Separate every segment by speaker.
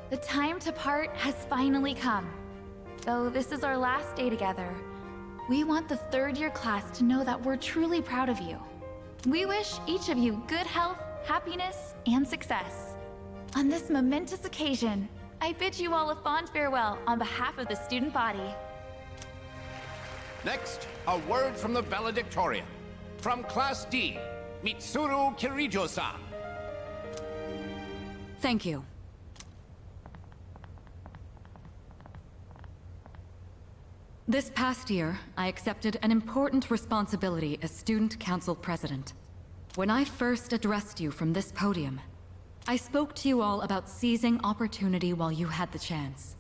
Speaker 1: The time to part has finally come. Though this is our last day together, we want the third-year class to know that we're truly proud of you. We wish each of you good health, happiness, and success. On this momentous occasion, I bid you all a fond farewell on behalf of the student body.
Speaker 2: Next, a word from the valedictorian. From Class D, Mitsuru Kirijo-san.
Speaker 3: Thank you. This past year, I accepted an important responsibility as Student Council President. When I first addressed you from this podium, I spoke to you all about seizing opportunity while you had the chance.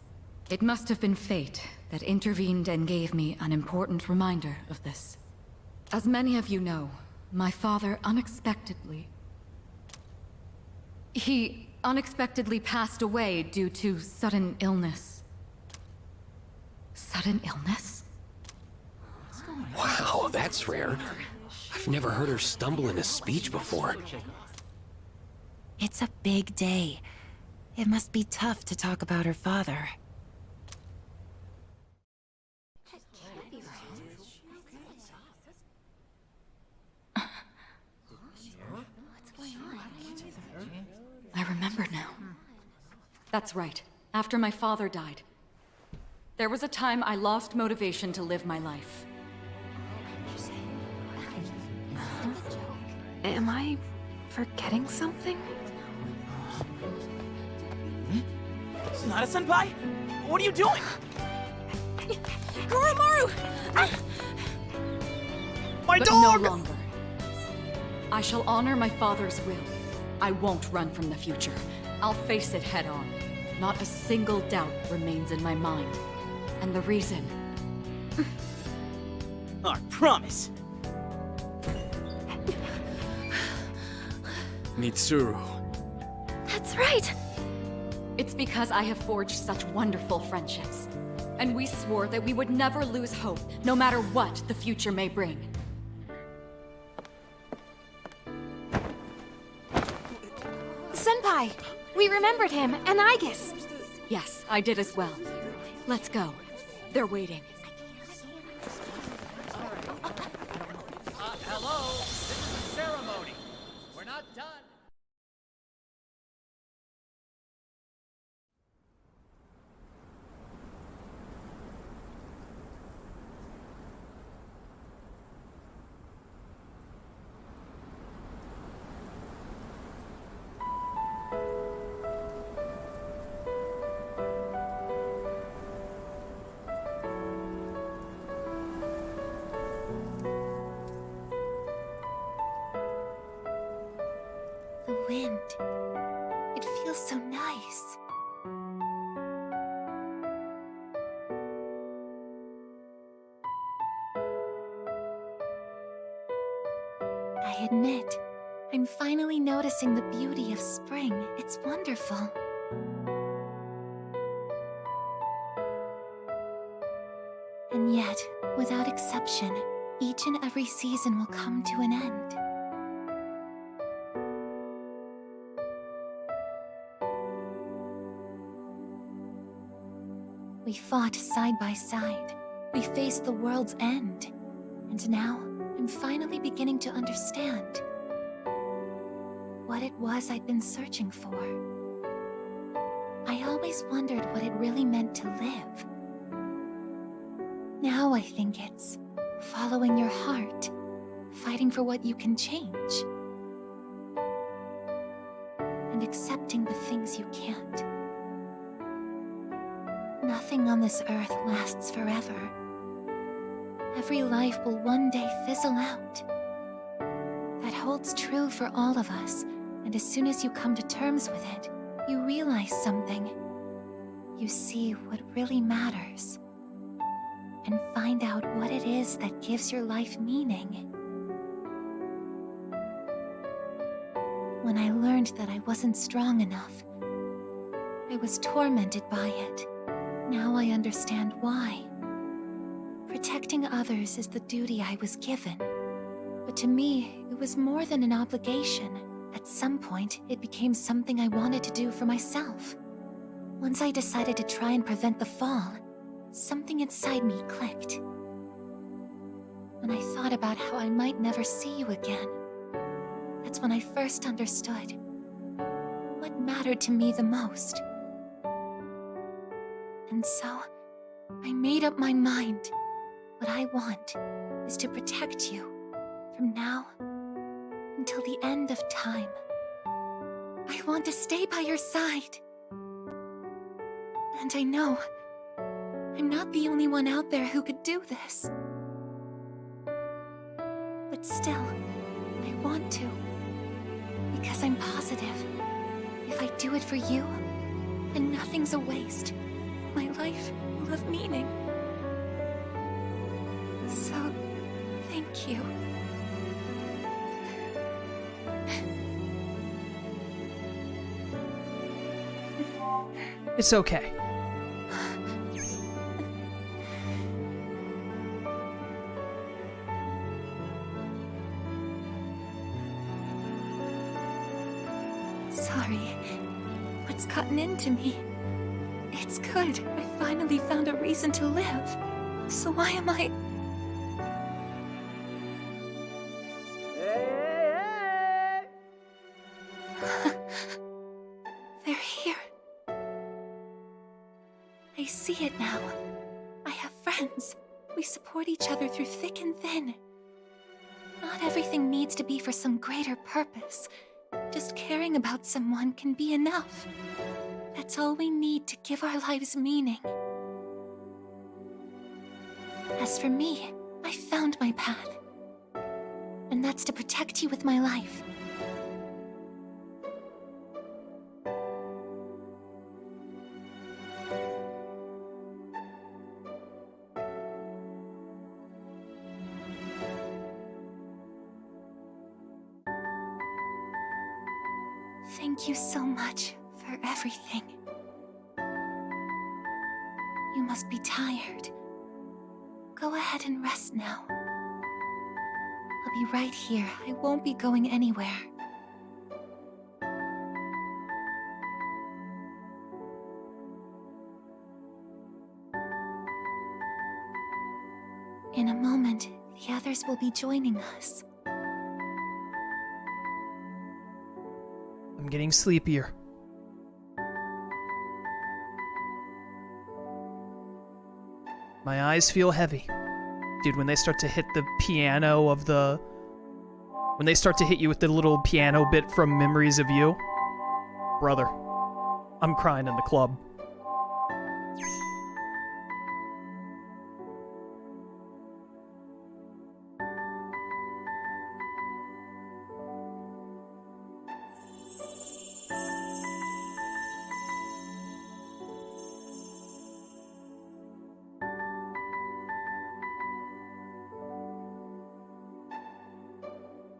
Speaker 3: It must have been fate that intervened and gave me an important reminder of this. As many of you know, my father unexpectedly passed away due to sudden illness. Sudden illness?
Speaker 4: Wow, that's rare. I've never heard her stumble in a speech before.
Speaker 5: It's a big day. It must be tough to talk about her father.
Speaker 3: I remember now. That's right. After my father died, there was a time I lost motivation to live my life.
Speaker 5: Am I forgetting something?
Speaker 6: Sonata-senpai? What are you doing?
Speaker 5: Kuromaru!
Speaker 6: My
Speaker 3: But
Speaker 6: dog!
Speaker 3: no longer. I shall honor my father's will. I won't run from the future. I'll face it head on. Not a single doubt remains in my mind. And the reason...
Speaker 6: I promise.
Speaker 4: Mitsuru.
Speaker 5: That's right!
Speaker 3: It's because I have forged such wonderful friendships. And we swore that we would never lose hope, no matter what the future may bring.
Speaker 5: Senpai! We remembered him, and Aigis!
Speaker 3: Yes, I did as well. Let's go. They're waiting.
Speaker 7: Hello, this is a ceremony. We're not done.
Speaker 5: The wind. It feels so nice. I admit, I'm finally noticing the beauty of spring. It's wonderful. And yet, without exception, each and every season will come to an end. We fought side by side. We faced the world's end. And now, I'm finally beginning to understand what it was I'd been searching for. I always wondered what it really meant to live. Now I think it's following your heart, fighting for what you can change, and accepting the things you can't. Nothing on this earth lasts forever. Every life will one day fizzle out. That holds true for all of us, and as soon as you come to terms with it, you realize something. You see what really matters, and find out what it is that gives your life meaning. When I learned that I wasn't strong enough, I was tormented by it. Now I understand why. Protecting others is the duty I was given. But to me, it was more than an obligation. At some point, it became something I wanted to do for myself. Once I decided to try and prevent the fall, something inside me clicked. When I thought about how I might never see you again, that's when I first understood what mattered to me the most. And so, I made up my mind. What I want is to protect you from now until the end of time. I want to stay by your side. And I know I'm not the only one out there who could do this. But still, I want to. Because I'm positive, if I do it for you, then nothing's a waste. My life will have meaning. So, thank you.
Speaker 8: It's okay.
Speaker 5: Sorry. What's gotten into me? It's good. I finally found a reason to live. So why am I... They're here. I see it now. I have friends. We support each other through thick and thin. Not everything needs to be for some greater purpose. Just caring about someone can be enough. That's all we need to give our lives meaning. As for me, I found my path. And that's to protect you with my life. Thank you so much for everything. You must be tired. Go ahead and rest now. I'll be right here. I won't be going anywhere. In a moment, the others will be joining us.
Speaker 8: I'm getting sleepier. My eyes feel heavy. Dude, when they start to hit the piano of the... When they start to hit you with the little piano bit from Memories of You, brother, I'm crying in the club.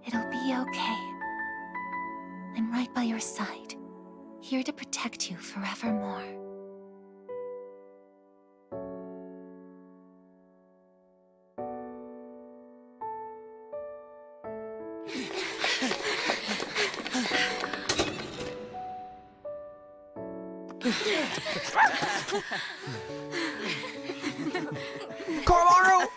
Speaker 5: It'll be okay. I'm right by your side, here to protect you forevermore.
Speaker 8: Carmaro!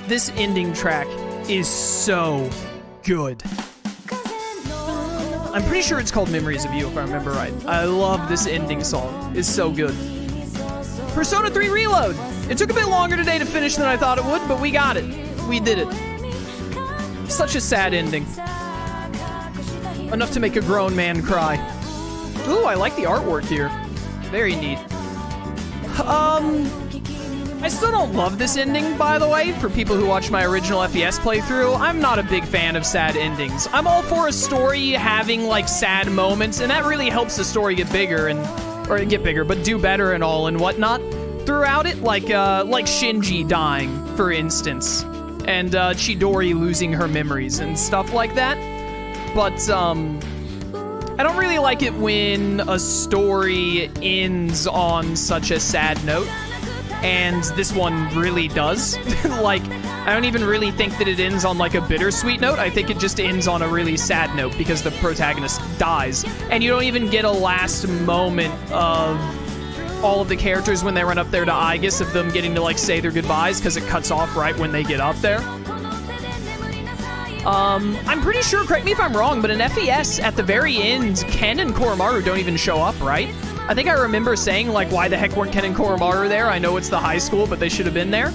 Speaker 8: This ending track is so good. I'm pretty sure it's called Memories of You, if I remember right. I love this ending song. It's so good. Persona 3 Reload! It took a bit longer today to finish than I thought it would, but we got it. We did it. Such a sad ending. Enough to make a grown man cry. Ooh, I like the artwork here. Very neat. I still don't love this ending, by the way, for people who watch my original S.E.E.S playthrough. I'm not a big fan of sad endings. I'm all for a story having, like, sad moments, and that really helps the story get bigger, but do better and all and whatnot throughout it, like Shinji dying, for instance, and Chidori losing her memories and stuff like that. But, I don't really like it when a story ends on such a sad note, and this one really does. Like, I don't even really think that it ends on like a bittersweet note. I think it just ends on a really sad note because the protagonist dies, and you don't even get a last moment of all of the characters when they run up there to Aegis of them getting to like say their goodbyes, because it cuts off right when they get up there. I'm pretty sure, correct me if I'm wrong, but in S.E.E.S, at the very end, Ken and Koromaru don't even show up, right? I think I remember saying, like, why the heck weren't Ken and Koromaru there? I know it's the high school, but they should have been there.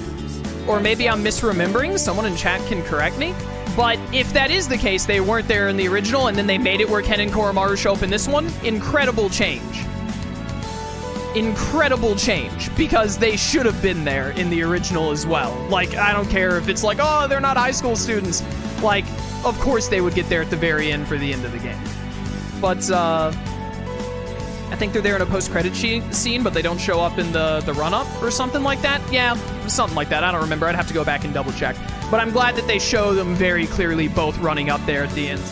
Speaker 8: Or maybe I'm misremembering. Someone in chat can correct me. But if that is the case, they weren't there in the original, and then they made it where Ken and Koromaru show up in this one. Incredible change. Incredible change, because they should have been there in the original as well. Like, I don't care if it's like, oh, they're not high school students. Like, of course they would get there at the very end for the end of the game. But, I think they're there in a post-credit scene, but they don't show up in the run-up or something like that. Yeah, something like that. I don't remember. I'd have to go back and double-check. But I'm glad that they show them very clearly both running up there at the end.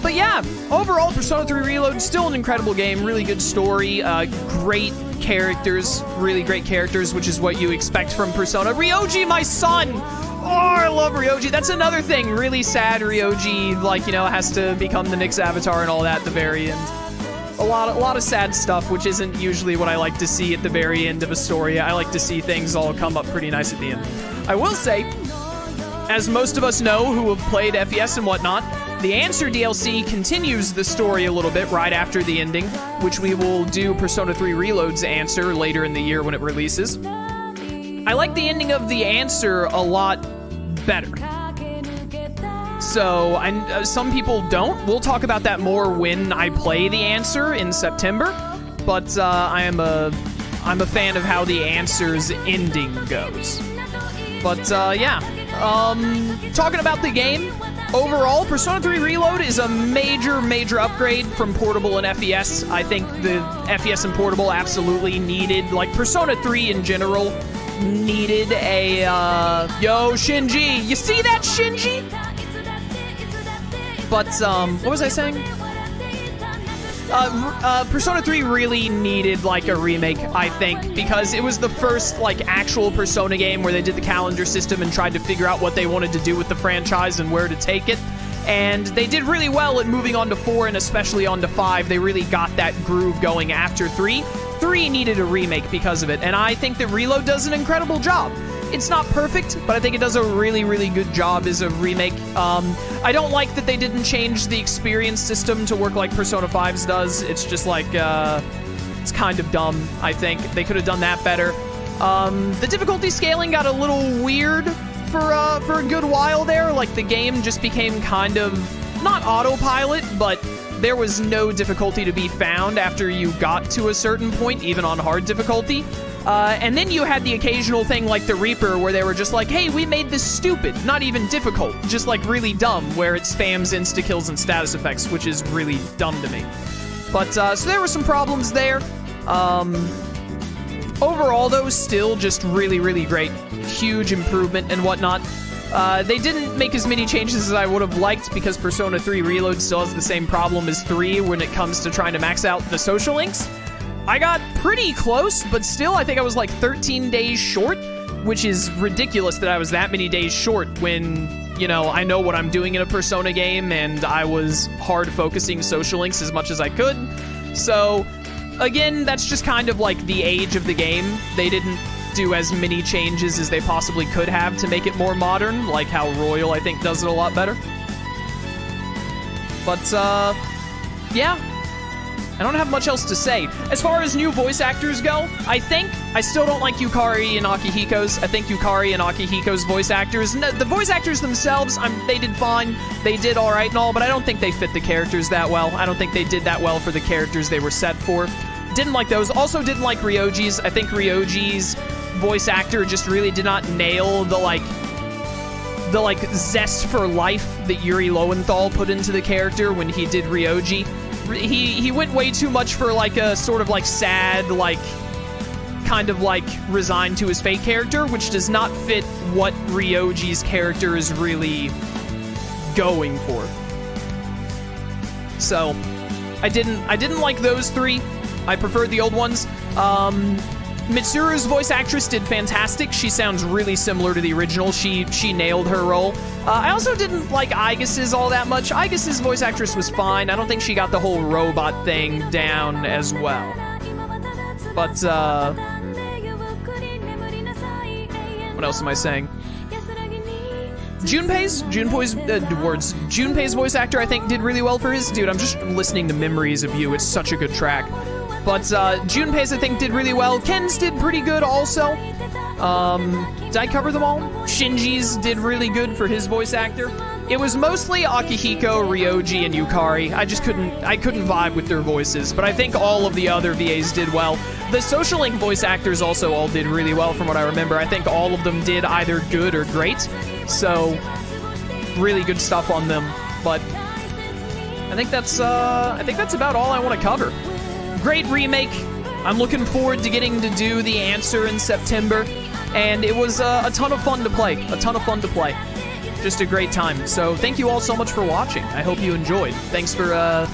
Speaker 8: But yeah, overall, Persona 3 Reload, still an incredible game. Really good story, great characters, really great characters, which is what you expect from Persona. Ryoji, my son! Oh, I love Ryoji. That's another thing. Really sad Ryoji, like, you know, has to become the Nyx avatar and all that at the very end. A lot of sad stuff, which isn't usually what I like to see at the very end of a story. I like to see things all come up pretty nice at the end. I will say, as most of us know who have played S.E.E.S and whatnot, the Answer DLC continues the story a little bit right after the ending, which we will do Persona 3 Reload's Answer later in the year when it releases. I like the ending of the Answer a lot better. So, some people don't. We'll talk about that more when I play the Answer in September, but I'm a fan of how the Answer's ending goes. But yeah, talking about the game, overall, Persona 3 Reload is a major upgrade from Portable and S.E.E.S. I think the S.E.E.S and Portable absolutely needed, like, Persona 3 in general needed a, yo, Shinji, you see that, Shinji? But, what was I saying? Persona 3 really needed, like, a remake, I think, because it was the first, like, actual Persona game where they did the calendar system and tried to figure out what they wanted to do with the franchise and where to take it. And they did really well at moving on to 4 and especially on to 5. They really got that groove going after 3. 3 needed a remake because of it, and I think that Reload does an incredible job. It's not perfect, but I think it does a really good job as a remake. I don't like that they didn't change the experience system to work like Persona 5's does. It's just like, it's kind of dumb, I think. They could have done that better. The difficulty scaling got a little weird for a good while there. Like, the game just became kind of, not autopilot, but there was no difficulty to be found after you got to a certain point, even on hard difficulty. And then you had the occasional thing like the Reaper where they were just like, hey, we made this stupid, not even difficult, just like really dumb, where it spams insta-kills and status effects, which is really dumb to me. But, so there were some problems there. Overall, though, still just really great. Huge improvement and whatnot. They didn't make as many changes as I would have liked because Persona 3 Reload still has the same problem as 3 when it comes to trying to max out the social links. I got pretty close, but still I think I was like 13 days short, which is ridiculous that I was that many days short when, you know, I know what I'm doing in a Persona game and I was hard focusing social links as much as I could. So, again, that's just kind of like the age of the game. They didn't do as many changes as they possibly could have to make it more modern, like how Royal, I think, does it a lot better. But, yeah. I don't have much else to say. As far as new voice actors go, I still don't like Yukari and Akihiko's. I think Yukari and Akihiko's voice actors, the voice actors themselves, they did fine. They did all right and all, but I don't think they fit the characters that well. I don't think they did that well for the characters they were set for. Didn't like those. Also didn't like Ryoji's. I think Ryoji's voice actor just really did not nail the zest for life that Yuri Lowenthal put into the character when he did Ryoji. He went way too much for like a sort of like sad, like kind of like resigned to his fate character, which does not fit what Ryoji's character is really going for. So I didn't like those 3. I preferred the old ones. Mitsuru's voice actress did fantastic. She sounds really similar to the original. She nailed her role. I also didn't like Aigus's all that much. Aigus's voice actress was fine. I don't think she got the whole robot thing down as well. But, what else am I saying? Junpei's voice actor, I think, did really well for his. Dude, I'm just listening to Memories of You. It's such a good track. But Junpei's, I think, did really well. Ken's did pretty good also. Did I cover them all? Shinji's did really good for his voice actor. It was mostly Akihiko, Ryoji, and Yukari. I couldn't vibe with their voices, but I think all of the other VAs did well. The Social Link voice actors also all did really well from what I remember. I think all of them did either good or great. So, really good stuff on them. But I think that's about all I want to cover. Great remake. I'm looking forward to getting to do the answer in September, and it was a ton of fun to play. Just a great time. So thank you all so much for watching. I hope you enjoyed. Thanks for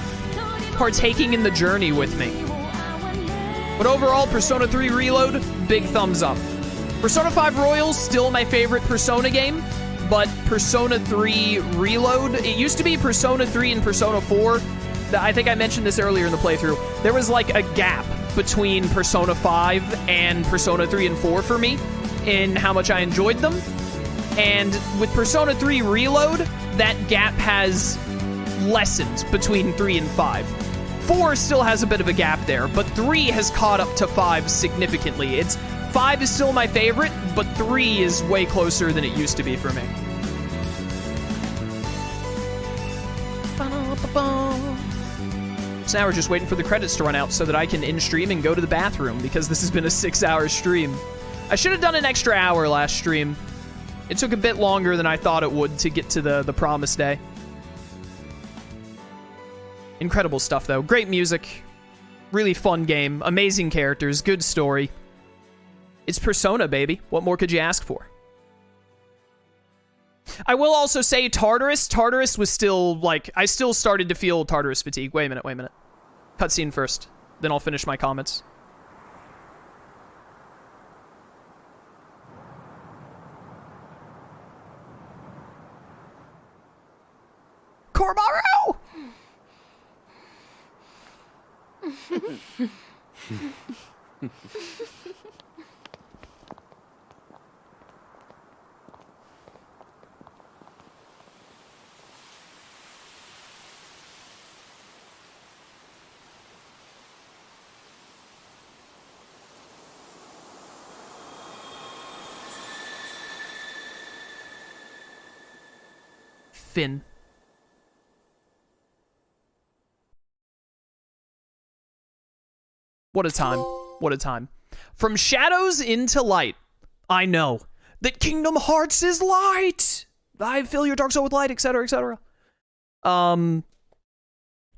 Speaker 8: partaking in the journey with me. But overall, Persona 3 Reload, big thumbs up. Persona 5 Royal, still my favorite Persona game, but Persona 3 Reload, it used to be Persona 3 and Persona 4. I think I mentioned this earlier in the playthrough. There was like a gap between Persona 5 and Persona 3 and 4 for me in how much I enjoyed them. And with Persona 3 Reload, that gap has lessened between 3 and 5. 4 still has a bit of a gap there, but 3 has caught up to 5 significantly. 5 is still my favorite, but 3 is way closer than it used to be for me. So now we're just waiting for the credits to run out so that I can end stream and go to the bathroom, because this has been a 6-hour stream. I should have done an extra hour last stream. It took a bit longer than I thought it would to get to the promised day. Incredible stuff, though. Great music. Really fun game. Amazing characters. Good story. It's Persona, baby. What more could you ask for? I will also say Tartarus. Tartarus was still, like, I still started to feel Tartarus fatigue. Wait a minute. Cutscene first. Then I'll finish my comments. Kormaru! Finn. What a time. What a time. From shadows into light. I know that Kingdom Hearts is light. I fill your dark soul with light, etc., etc.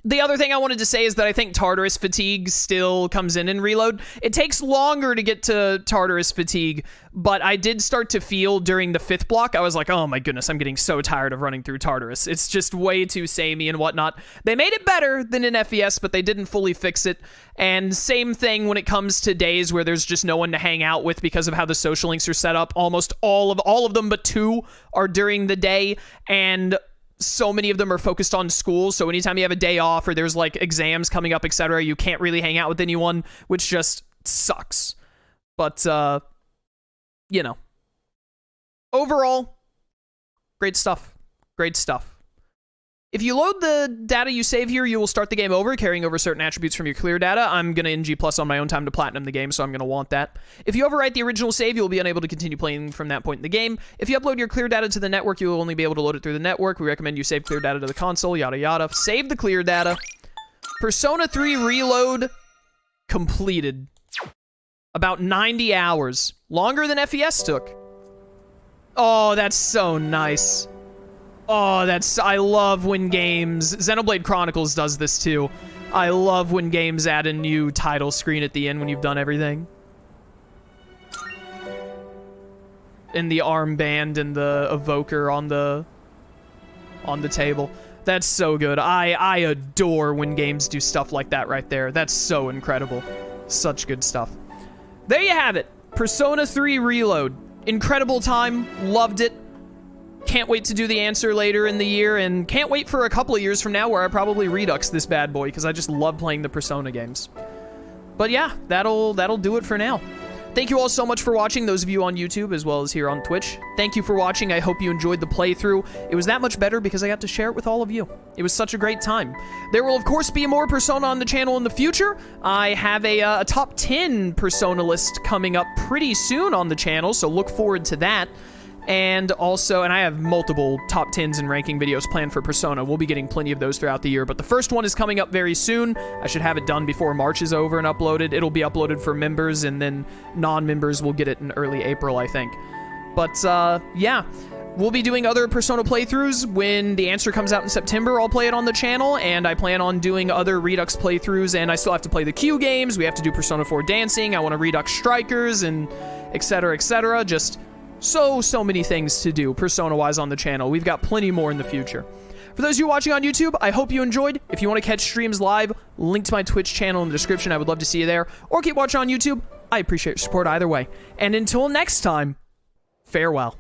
Speaker 8: The other thing I wanted to say is that I think Tartarus fatigue still comes in Reload. It takes longer to get to Tartarus fatigue, but I did start to feel during the 5th block, I was like, oh my goodness, I'm getting so tired of running through Tartarus. It's just way too samey and whatnot. They made it better than in S.E.E.S, but they didn't fully fix it. And same thing when it comes to days where there's just no one to hang out with because of how the social links are set up. Almost all of them but 2 are during the day, and so many of them are focused on school, so anytime you have a day off or there's like exams coming up, etc., you can't really hang out with anyone, which just sucks. But you know, overall, great stuff. If you load the data you save here, you will start the game over, carrying over certain attributes from your clear data. I'm going to NG+ on my own time to platinum the game, so I'm going to want that. If you overwrite the original save, you'll be unable to continue playing from that point in the game. If you upload your clear data to the network, you will only be able to load it through the network. We recommend you save clear data to the console, yada yada. Save the clear data. Persona 3 Reload completed. About 90 hours. Longer than S.E.E.S took. Oh, that's so nice. Oh, I love when games... Xenoblade Chronicles does this too. I love when games add a new title screen at the end when you've done everything. And the armband and the evoker on the table. That's so good. I adore when games do stuff like that right there. That's so incredible. Such good stuff. There you have it. Persona 3 Reload. Incredible time. Loved it. Can't wait to do the answer later in the year, and can't wait for a couple of years from now where I probably redux this bad boy, because I just love playing the Persona games. But yeah, that'll do it for now. Thank you all so much for watching, those of you on YouTube as well as here on Twitch. Thank you for watching. I hope you enjoyed the playthrough. It was that much better because I got to share it with all of you. It was such a great time. There will, of course, be more Persona on the channel in the future. I have a top 10 Persona list coming up pretty soon on the channel, so look forward to that. And also, I have multiple top 10s and ranking videos planned for Persona. We'll be getting plenty of those throughout the year, but the first one is coming up very soon. I should have it done before March is over and uploaded. It'll be uploaded for members, and then non-members will get it in early April, I think. But, yeah. We'll be doing other Persona playthroughs. When the answer comes out in September, I'll play it on the channel, and I plan on doing other Redux playthroughs, and I still have to play the Q games. We have to do Persona 4 Dancing. I want to Redux Strikers, and etc., etc. Just so many things to do Persona-wise on the channel. We've got plenty more in the future. For those of you watching on YouTube, I hope you enjoyed. If you want to catch streams live, link to my Twitch channel in the description. I would love to see you there. Or keep watching on YouTube. I appreciate your support either way. And until next time, farewell.